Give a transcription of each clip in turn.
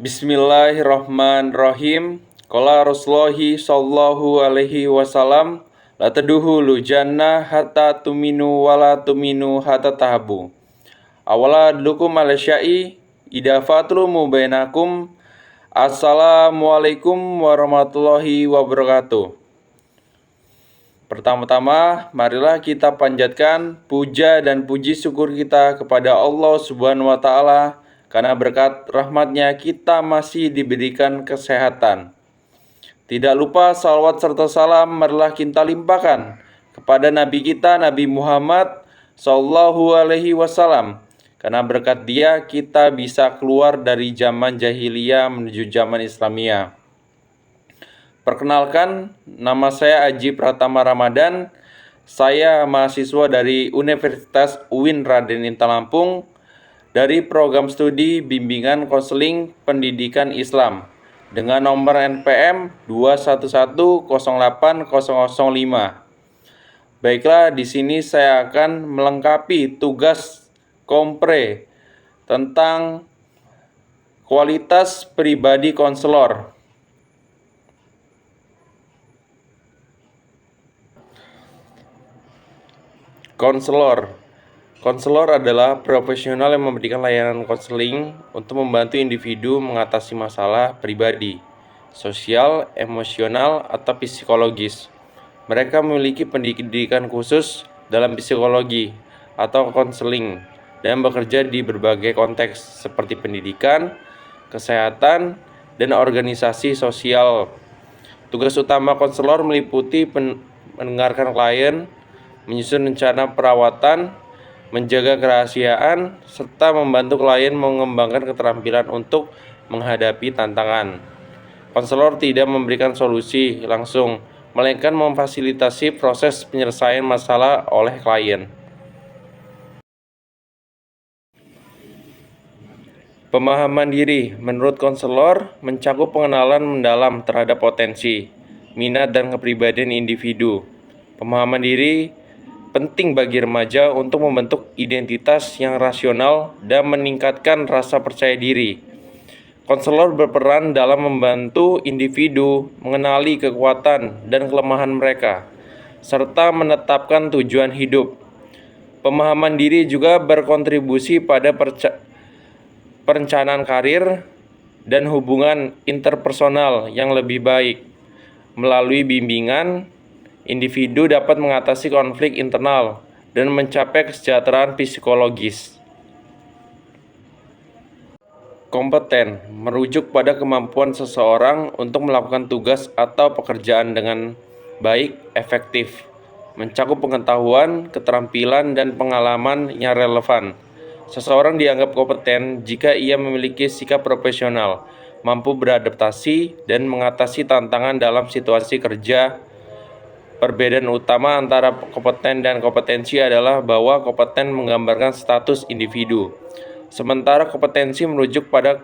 Bismillahirrahmanirrahim. Qala Rasulullahi sallallahu alaihi wasallam, la taduhulu jannah hatta tuminu wala tuminu hatta tahabu. Awala dukum ala syai idza fatlumu bainakum. Assalamualaikum warahmatullahi wabarakatuh. Pertama-tama, marilah kita panjatkan puja dan puji syukur kita kepada Allah Subhanahu wa Ta'ala, karena berkat rahmatnya kita masih diberikan kesehatan. Tidak lupa salawat serta salam marilah kita limpahkan kepada Nabi kita, Nabi Muhammad Sallallahu Alaihi Wasallam, karena berkat dia kita bisa keluar dari zaman jahiliyah menuju zaman Islamiyah. Perkenalkan, nama saya Aji Pratama Ramadan. Saya mahasiswa dari Universitas UIN Raden Intan Lampung dari program studi Bimbingan Konseling Pendidikan Islam dengan nomor NPM 211080005. Baiklah, di sini saya akan melengkapi tugas kompre tentang kualitas pribadi konselor. Konselor adalah profesional yang memberikan layanan konseling untuk membantu individu mengatasi masalah pribadi, sosial, emosional, atau psikologis. Mereka memiliki pendidikan khusus dalam psikologi atau konseling dan bekerja di berbagai konteks seperti pendidikan, kesehatan, dan organisasi sosial. Tugas utama konselor meliputi mendengarkan klien, menyusun rencana perawatan, menjaga kerahasiaan, serta membantu klien mengembangkan keterampilan untuk menghadapi tantangan. Konselor tidak memberikan solusi langsung, melainkan memfasilitasi proses penyelesaian masalah oleh klien. Pemahaman diri menurut konselor mencakup pengenalan mendalam terhadap potensi, minat, dan kepribadian individu. Pemahaman diri penting bagi remaja untuk membentuk identitas yang rasional dan meningkatkan rasa percaya diri. Konselor berperan dalam membantu individu mengenali kekuatan dan kelemahan mereka, serta menetapkan tujuan hidup. Pemahaman diri juga berkontribusi pada perencanaan karir dan hubungan interpersonal yang lebih baik. Melalui bimbingan, individu dapat mengatasi konflik internal dan mencapai kesejahteraan psikologis. Kompeten merujuk pada kemampuan seseorang untuk melakukan tugas atau pekerjaan dengan baik, efektif, mencakup pengetahuan, keterampilan, dan pengalaman yang relevan. Seseorang dianggap kompeten jika ia memiliki sikap profesional, mampu beradaptasi, dan mengatasi tantangan dalam situasi kerja. Perbedaan utama antara kompeten dan kompetensi adalah bahwa kompeten menggambarkan status individu, sementara kompetensi merujuk pada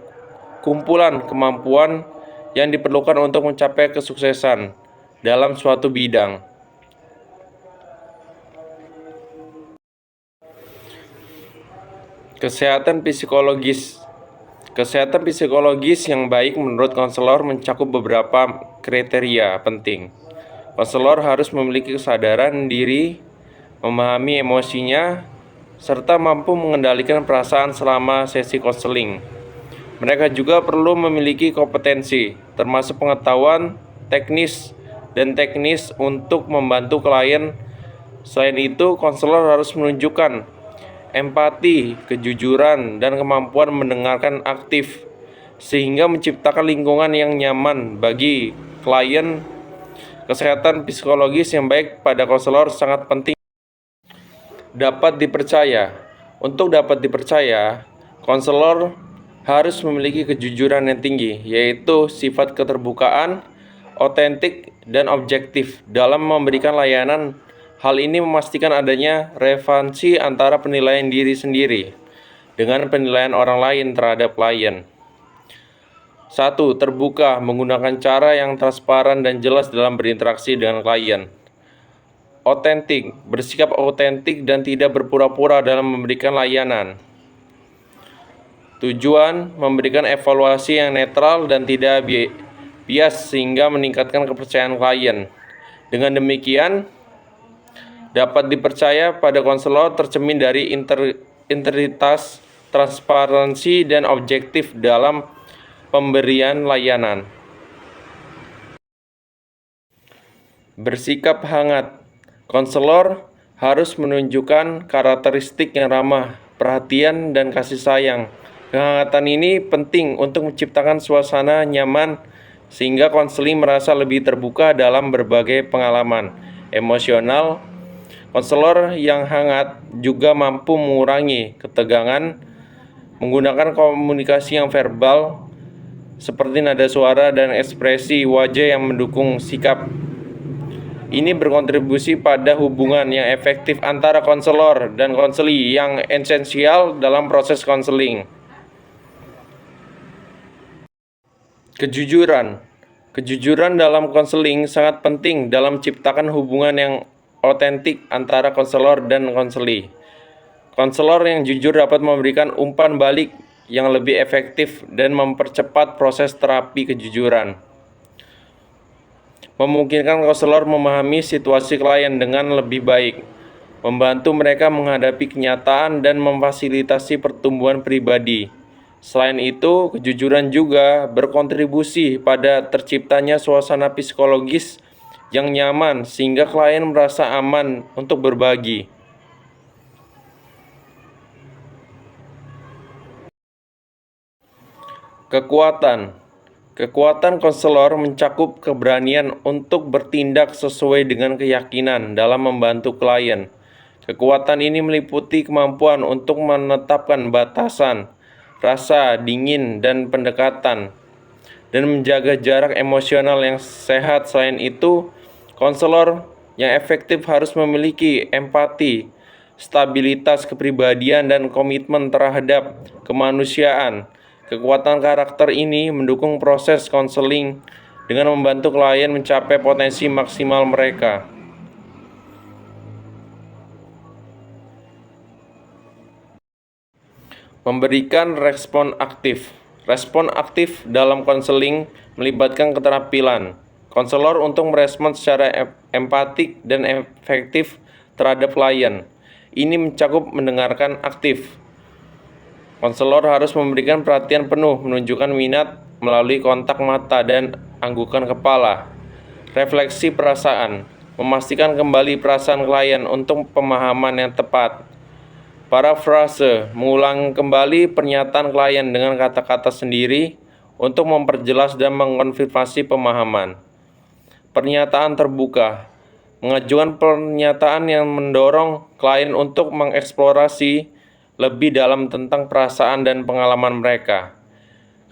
kumpulan kemampuan yang diperlukan untuk mencapai kesuksesan dalam suatu bidang. Kesehatan psikologis yang baik menurut konselor mencakup beberapa kriteria penting. Konselor harus memiliki kesadaran diri, memahami emosinya, serta mampu mengendalikan perasaan selama sesi konseling. Mereka juga perlu memiliki kompetensi, termasuk pengetahuan teknis untuk membantu klien. Selain itu, konselor harus menunjukkan empati, kejujuran, dan kemampuan mendengarkan aktif, sehingga menciptakan lingkungan yang nyaman bagi klien. Kesehatan psikologis yang baik pada konselor sangat penting. Dapat dipercaya. Untuk dapat dipercaya, konselor harus memiliki kejujuran yang tinggi, yaitu sifat keterbukaan, otentik, dan objektif dalam memberikan layanan. Hal ini memastikan adanya relevansi antara penilaian diri sendiri dengan penilaian orang lain terhadap klien. 1. Terbuka, menggunakan cara yang transparan dan jelas dalam berinteraksi dengan klien. Otentik, bersikap otentik dan tidak berpura-pura dalam memberikan layanan. Tujuan memberikan evaluasi yang netral dan tidak bias sehingga meningkatkan kepercayaan klien. Dengan demikian, dapat dipercaya pada konselor tercermin dari integritas, transparansi, dan objektif dalam pemberian layanan. Bersikap hangat. Konselor harus menunjukkan karakteristik yang ramah, perhatian, dan kasih sayang. Kehangatan ini penting untuk menciptakan suasana nyaman sehingga konseling merasa lebih terbuka dalam berbagai pengalaman emosional. Konselor yang hangat juga mampu mengurangi ketegangan menggunakan komunikasi yang verbal seperti nada suara dan ekspresi wajah yang mendukung sikap. Ini berkontribusi pada hubungan yang efektif antara konselor dan konseli yang esensial dalam proses konseling. Kejujuran. Kejujuran dalam konseling sangat penting dalam menciptakan hubungan yang otentik antara konselor dan konseli. Konselor yang jujur dapat memberikan umpan balik yang lebih efektif dan mempercepat proses terapi kejujuran. Memungkinkan konselor memahami situasi klien dengan lebih baik, membantu mereka menghadapi kenyataan dan memfasilitasi pertumbuhan pribadi. Selain itu, kejujuran juga berkontribusi pada terciptanya suasana psikologis yang nyaman sehingga klien merasa aman untuk berbagi. Kekuatan konselor mencakup keberanian untuk bertindak sesuai dengan keyakinan dalam membantu klien. Kekuatan ini meliputi kemampuan untuk menetapkan batasan, rasa dingin dan pendekatan, dan menjaga jarak emosional yang sehat. Selain itu, konselor yang efektif harus memiliki empati, stabilitas kepribadian, dan komitmen terhadap kemanusiaan. Kekuatan karakter ini mendukung proses konseling dengan membantu klien mencapai potensi maksimal mereka. Memberikan respon aktif. Respon aktif dalam konseling melibatkan keterampilan konselor untuk merespon secara empatik dan efektif terhadap klien. Ini mencakup mendengarkan aktif. Konselor harus memberikan perhatian penuh, menunjukkan minat melalui kontak mata dan anggukan kepala. Refleksi perasaan, memastikan kembali perasaan klien untuk pemahaman yang tepat. Parafrase, mengulang kembali pernyataan klien dengan kata-kata sendiri untuk memperjelas dan mengkonfirmasi pemahaman. Pernyataan terbuka, mengajukan pernyataan yang mendorong klien untuk mengeksplorasi lebih dalam tentang perasaan dan pengalaman mereka.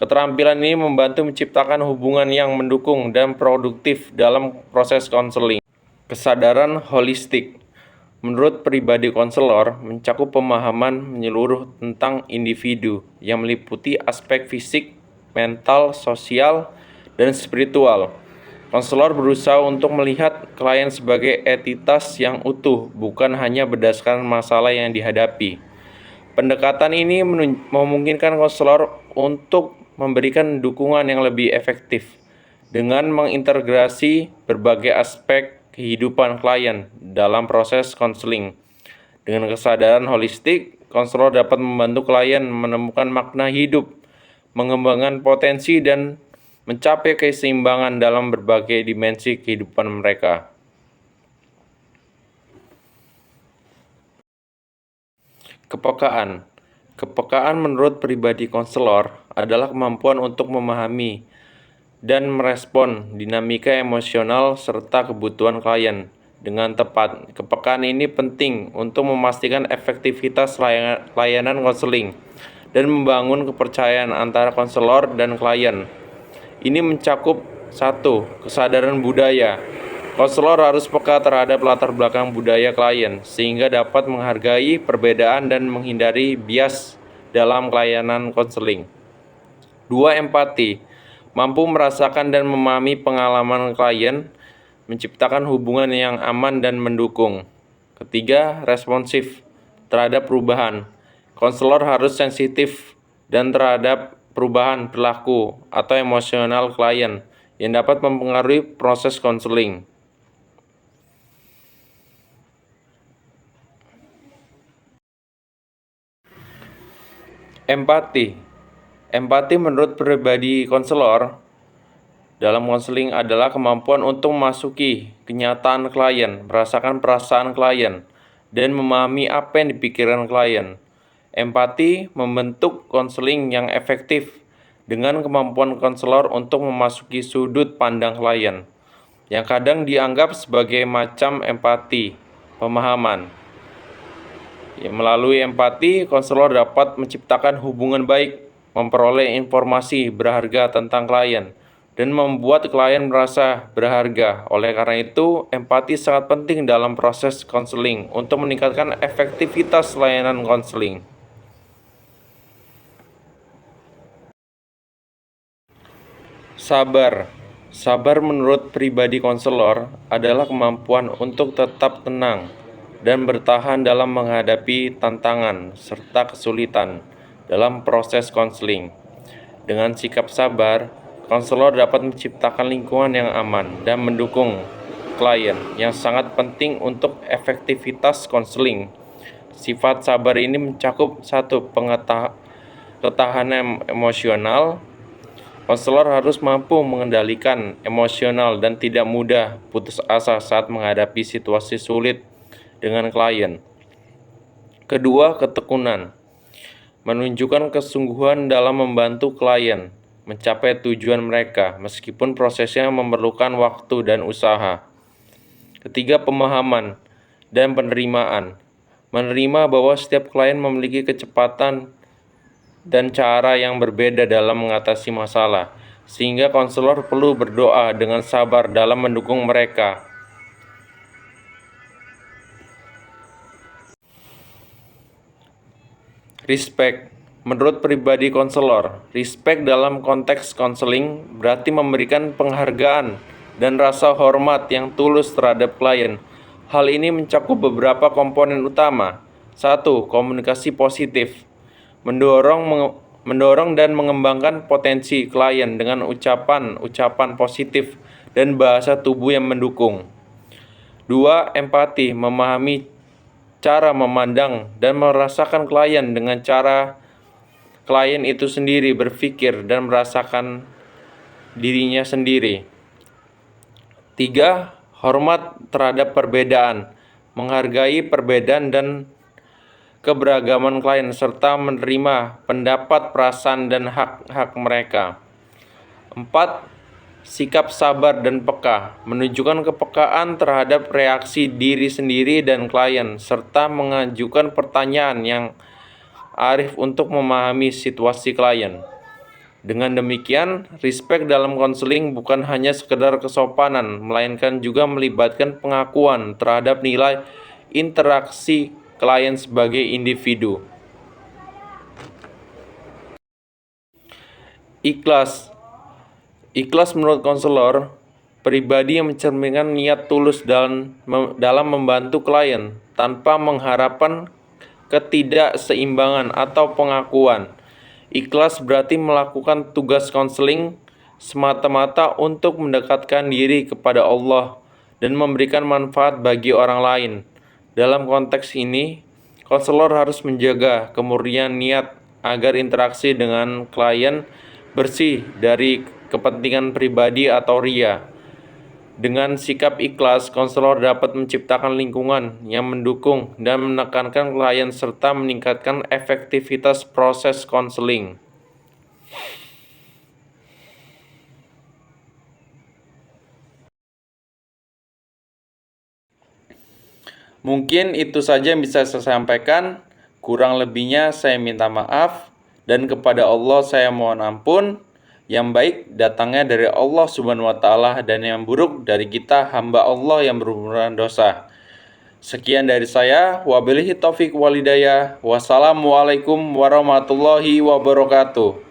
Keterampilan ini membantu menciptakan hubungan yang mendukung dan produktif dalam proses konseling. Kesadaran holistik. Menurut pribadi konselor, mencakup pemahaman menyeluruh tentang individu yang meliputi aspek fisik, mental, sosial, dan spiritual. Konselor berusaha untuk melihat klien sebagai entitas yang utuh, bukan hanya berdasarkan masalah yang dihadapi. Pendekatan ini memungkinkan konselor untuk memberikan dukungan yang lebih efektif dengan mengintegrasi berbagai aspek kehidupan klien dalam proses konseling. Dengan kesadaran holistik, konselor dapat membantu klien menemukan makna hidup, mengembangkan potensi, dan mencapai keseimbangan dalam berbagai dimensi kehidupan mereka. Kepekaan menurut pribadi konselor adalah kemampuan untuk memahami dan merespon dinamika emosional serta kebutuhan klien dengan tepat. Kepekaan ini penting untuk memastikan efektivitas layanan konseling dan membangun kepercayaan antara konselor dan klien. Ini mencakup 1. Kesadaran budaya. Konselor harus peka terhadap latar belakang budaya klien, sehingga dapat menghargai perbedaan dan menghindari bias dalam layanan konseling. 2. Empati. Mampu merasakan dan memahami pengalaman klien, menciptakan hubungan yang aman dan mendukung. 3. Responsif terhadap perubahan. Konselor harus sensitif dan terhadap perubahan perilaku atau emosional klien yang dapat mempengaruhi proses konseling. Empati. Empati menurut pribadi konselor dalam konseling adalah kemampuan untuk memasuki kenyataan klien, merasakan perasaan klien, dan memahami apa yang dipikirkan klien. Empati membentuk konseling yang efektif dengan kemampuan konselor untuk memasuki sudut pandang klien, yang kadang dianggap sebagai macam empati, pemahaman. Melalui empati, konselor dapat menciptakan hubungan baik, memperoleh informasi berharga tentang klien, dan membuat klien merasa berharga. Oleh karena itu, empati sangat penting dalam proses konseling untuk meningkatkan efektivitas layanan konseling. Sabar. Sabar menurut pribadi konselor adalah kemampuan untuk tetap tenang dan bertahan dalam menghadapi tantangan serta kesulitan dalam proses konseling. Dengan sikap sabar, konselor dapat menciptakan lingkungan yang aman dan mendukung klien, yang sangat penting untuk efektivitas konseling. Sifat sabar ini mencakup satu, ketahanan emosional. Konselor harus mampu mengendalikan emosional dan tidak mudah putus asa saat menghadapi situasi sulit dengan klien. Kedua, ketekunan. Menunjukkan kesungguhan dalam membantu klien mencapai tujuan mereka, meskipun prosesnya memerlukan waktu dan usaha. Ketiga, pemahaman dan penerimaan. Menerima bahwa setiap klien memiliki kecepatan dan cara yang berbeda dalam mengatasi masalah, sehingga konselor perlu berdoa dengan sabar dalam mendukung mereka. Respect. Menurut pribadi konselor, respect dalam konteks konseling berarti memberikan penghargaan dan rasa hormat yang tulus terhadap klien. Hal ini mencakup beberapa komponen utama. 1. Komunikasi positif. Mendorong dan mengembangkan potensi klien dengan ucapan positif dan bahasa tubuh yang mendukung. 2. Empati, memahami cara memandang dan merasakan klien dengan cara klien itu sendiri berpikir dan merasakan dirinya sendiri. 3. Hormat terhadap perbedaan, menghargai perbedaan dan keberagaman klien serta menerima pendapat, perasaan, dan hak-hak mereka. 4. Sikap sabar dan peka, menunjukkan kepekaan terhadap reaksi diri sendiri dan klien, serta mengajukan pertanyaan yang arif untuk memahami situasi klien. Dengan demikian, respect dalam konseling bukan hanya sekedar kesopanan, melainkan juga melibatkan pengakuan terhadap nilai interaksi klien sebagai individu. Ikhlas. Ikhlas menurut konselor pribadi yang mencerminkan niat tulus dalam membantu klien tanpa mengharapkan ketidakseimbangan atau pengakuan. Ikhlas berarti melakukan tugas konseling semata-mata untuk mendekatkan diri kepada Allah dan memberikan manfaat bagi orang lain. Dalam konteks ini, konselor harus menjaga kemurnian niat agar interaksi dengan klien bersih dari kepentingan pribadi atau ria. Dengan sikap ikhlas, konselor dapat menciptakan lingkungan yang mendukung dan menekankan klien serta meningkatkan efektivitas proses konseling. Mungkin itu saja yang bisa saya sampaikan. Kurang lebihnya saya minta maaf, dan kepada Allah saya mohon ampun. Yang baik datangnya dari Allah Subhanahu wa Ta'ala, dan yang buruk dari kita hamba Allah yang berumuran dosa. Sekian dari saya. Wabillahi taufiq walhidayah. Wassalamualaikum warahmatullahi wabarakatuh.